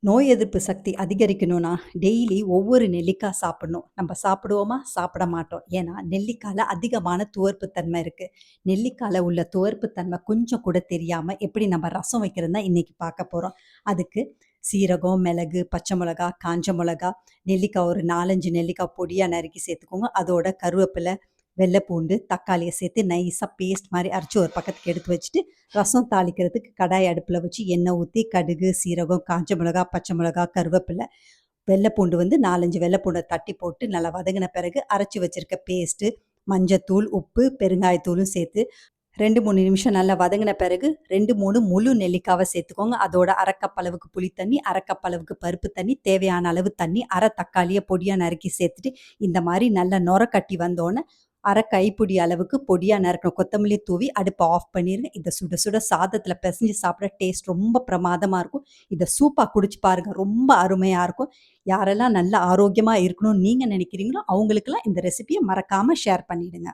நோய் எதிர்ப்பு சக்தி அதிகரிக்கணும்னா, டெய்லி ஒவ்வொரு நெல்லிக்காய் சாப்பிடணும். நம்ம சாப்பிடுவோமா? சாப்பிட மாட்டோம். ஏன்னா, நெல்லிக்கால அதிகமான துவர்ப்பு தன்மை இருக்கு. நெல்லிக்கால உள்ள துவர்ப்பு தன்மை கொஞ்சம் கூட தெரியாம, எப்படி நம்ம ரசம் வைக்கிறதுன்னு தான் இன்னைக்கு பார்க்க போறோம். அதுக்கு சீரகம், மிளகு, பச்சை மிளகா, காஞ்ச மிளகா, நெல்லிக்காய் ஒரு 4, 5 நெல்லிக்காய் பொடியா நறுக்கி சேர்த்துக்கோங்க. அதோட கருவேப்பிலை, வெள்ளை பூண்டு, தக்காளிய சேர்த்து நைஸா பேஸ்ட் மாரி அரைச்சு ஒரு பக்கத்துக்கு எடுத்து வச்சுட்டு, ரசம் தாளிக்கிறதுக்கு கடாய் அடுப்புல வச்சு எண்ணெய் ஊத்தி, கடுகு, சீரகம், காஞ்ச மிளகா, பச்சை மிளகா, கருவேப்பிலை, வெள்ளை பூண்டு வந்து 4, 5 வெள்ளை பூண்ட தட்டி போட்டு நல்லா வதங்கின பிறகு அரைச்சு வச்சிருக்க பேஸ்ட்டு, மஞ்சத்தூள், உப்பு, பெருங்காயத்தூளும் சேர்த்து 2, 3 நிமிஷம் நல்லா வதங்கின பிறகு 2, 3 முழு நெல்லிக்காவ சேர்த்துக்கோங்க. அதோட 1/2 கப் அளவுக்கு புளி தண்ணி, 1/2 கப் அளவுக்கு பருப்பு தண்ணி, தேவையான அளவு தண்ணி, 1/2 தக்காளிய பொடியா நறுக்கி சேர்த்துட்டு, இந்த மாரி நல்லா நொர கட்டி வந்தோனே, 1/2 கைப்பிடி அளவுக்கு பொடியா நறுக்குன கொத்தமல்லி தூவி அடுப்ப ஆஃப் பண்ணிருங்க. இத சுட சுட சாதத்துல பெசஞ்சு சாப்பிட டேஸ்ட் ரொம்ப பிரமாதமா இருக்கும். இத சூப்பா குடிச்சு பாருங்க. ரொம்ப அருமையா இருக்கும். யாரெல்லாம் நல்லா ஆரோக்கியமா இருக்கணும்னு நீங்க நினைக்கிறீங்களோ, அவங்களுக்கெல்லாம் இந்த ரெசிபிய மறக்காம ஷேர் பண்ணிடுங்க.